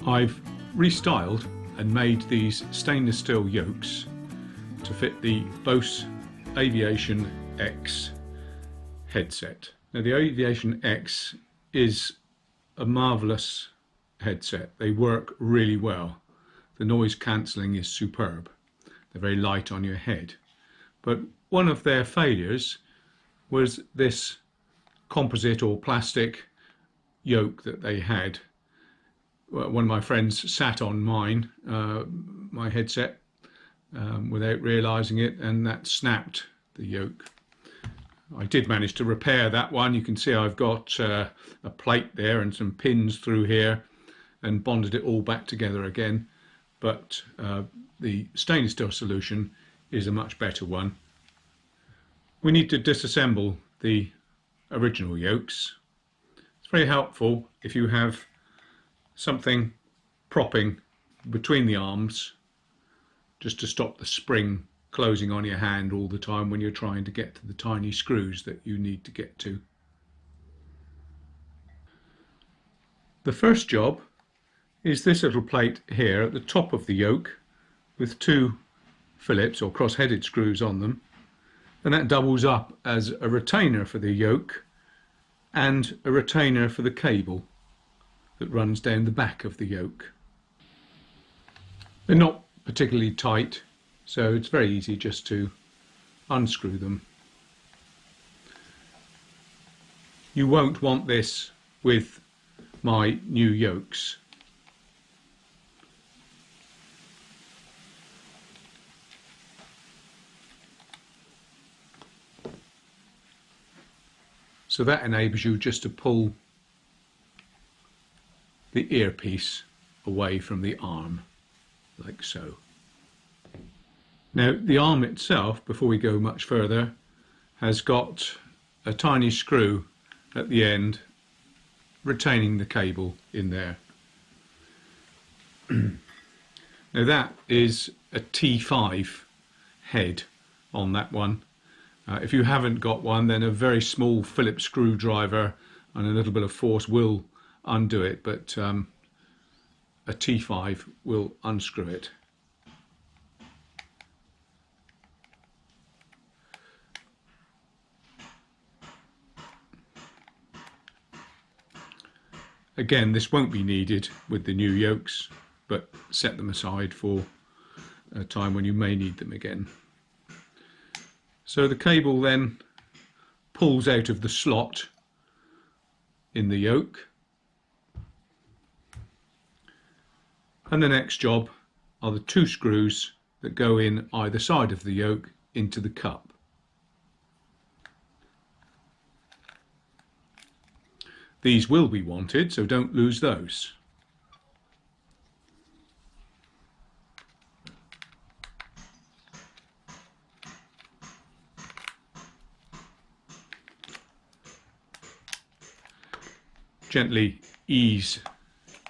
I've restyled and made these stainless steel yokes to fit the Bose Aviation X headset. Now the Aviation X is a marvellous headset. They work really well. The noise cancelling is superb. They're very light on your head. But one of their failures was this composite or plastic yoke that they had. One of my friends sat on mine, my headset, without realising it, and that snapped the yoke. I did manage to repair that one. You can see I've got a plate there and some pins through here and bonded it all back together again. But the stainless steel solution is a much better one. We need to disassemble the original yokes. It's very helpful if you have something propping between the arms just to stop the spring closing on your hand all the time when you're trying to get to the tiny screws that you need to get to. The first job is this little plate here at the top of the yoke with two Phillips or cross-headed screws on them, and that doubles up as a retainer for the yoke and a retainer for the cable that runs down the back of the yoke. They're not particularly tight, so it's very easy just to unscrew them. You won't want this with my new yokes. So that enables you just to pull the earpiece away from the arm, like so. Now the arm itself, before we go much further, has got a tiny screw at the end retaining the cable in there. Now that is a T5 head on that one. If you haven't got one, then a very small Phillips screwdriver and a little bit of force will undo it, but a T5 will unscrew it. Again, this won't be needed with the new yokes, but set them aside for a time when you may need them again. So the cable then pulls out of the slot in the yoke, and the next job are the two screws that go in either side of the yoke into the cup. These will be wanted, so don't lose those. Gently ease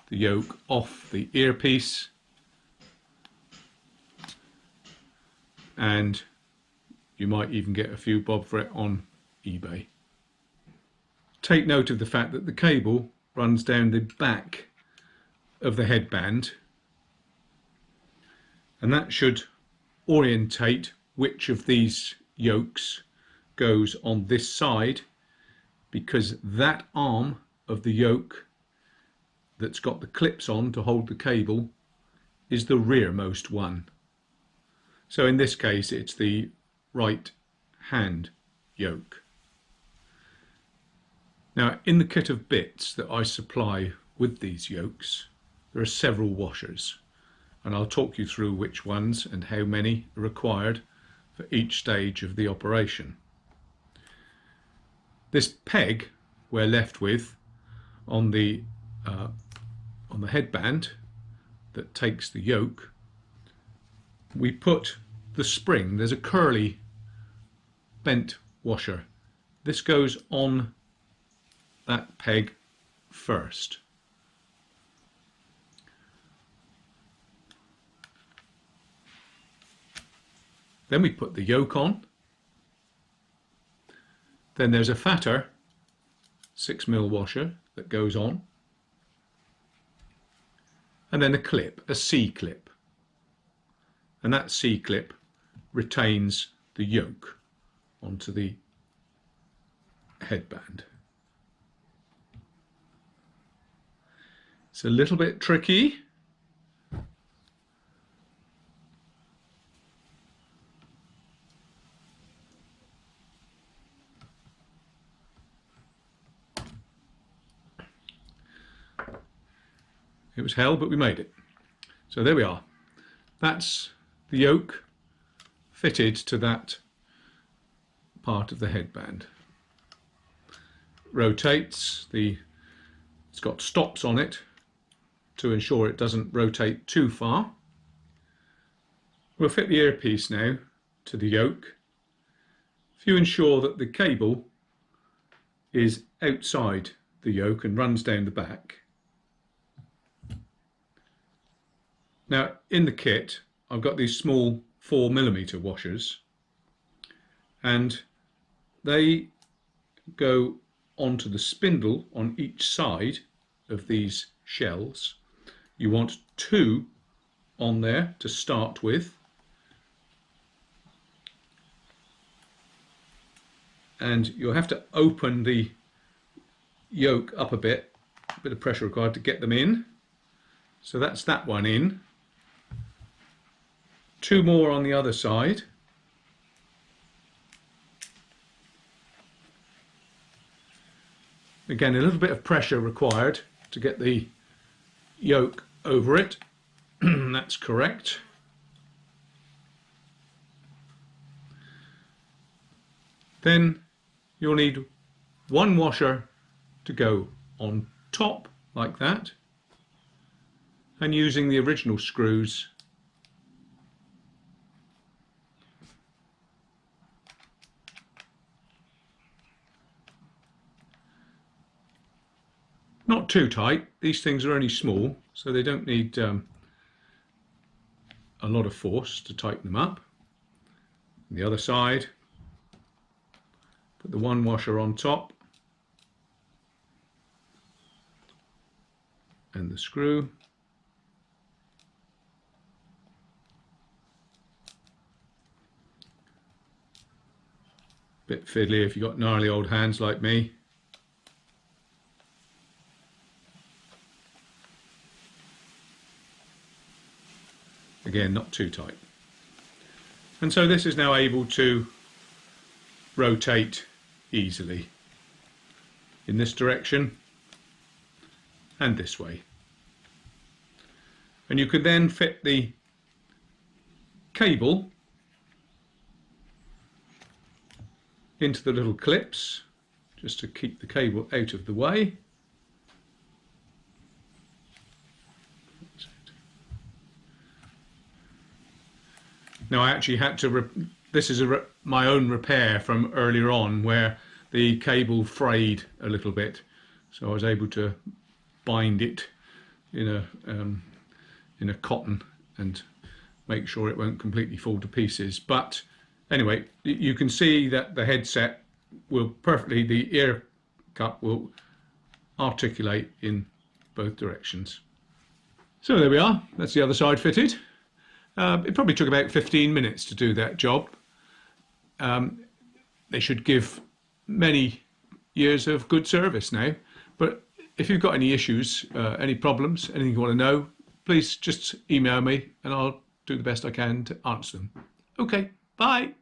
the yoke off the earpiece, and you might even get a few bob for it on eBay. Take note of the fact that the cable runs down the back of the headband, and that should orientate which of these yokes goes on this side, because that arm of the yoke that's got the clips on to hold the cable is the rearmost one. So in this case it's the right hand yoke. Now in the kit of bits that I supply with these yokes there are several washers, and I'll talk you through which ones and how many are required for each stage of the operation. This peg we're left with on the headband that takes the yoke, we put the spring. There's a curly bent washer. This goes on that peg first. Then we put the yoke on. Then there's a fatter 6mm washer that goes on. and then a clip, a C clip, and that C clip retains the yoke onto the headband. It's a little bit tricky. It was hell, but we made it. So there we are. That's the yoke fitted to that part of the headband. Rotates, it's got stops on it to ensure it doesn't rotate too far. We'll fit the earpiece now to the yoke. If you ensure that the cable is outside the yoke and runs down the back. Now in the kit I've got these small 4mm washers, and they go onto the spindle on each side of these shells. You want 2 on there to start with, and you'll have to open the yoke up a bit of pressure required to get them in. So that's that one in. 2 more on the other side. Again, a little bit of pressure required to get the yoke over it. That's correct. Then you'll need 1 washer to go on top like that, and using the original screws not too tight. These things are only small, so they don't need a lot of force to tighten them up. On the other side, put the 1 washer on top and the screw. Bit fiddly if you've got gnarly old hands like me. Again, not too tight. And so this is now able to rotate easily in this direction and this way. And you could then fit the cable into the little clips just to keep the cable out of the way. Now I actually had to, this is my own repair from earlier on where the cable frayed a little bit, so I was able to bind it in a cotton and make sure it won't completely fall to pieces. But anyway, you can see that the headset will perfectly, the ear cup will articulate in both directions. So there we are, that's the other side fitted. It probably took about 15 minutes to do that job. They should give many years of good service now, but if you've got any issues, any problems, anything you want to know, please just email me and I'll do the best I can to answer them. Okay, bye.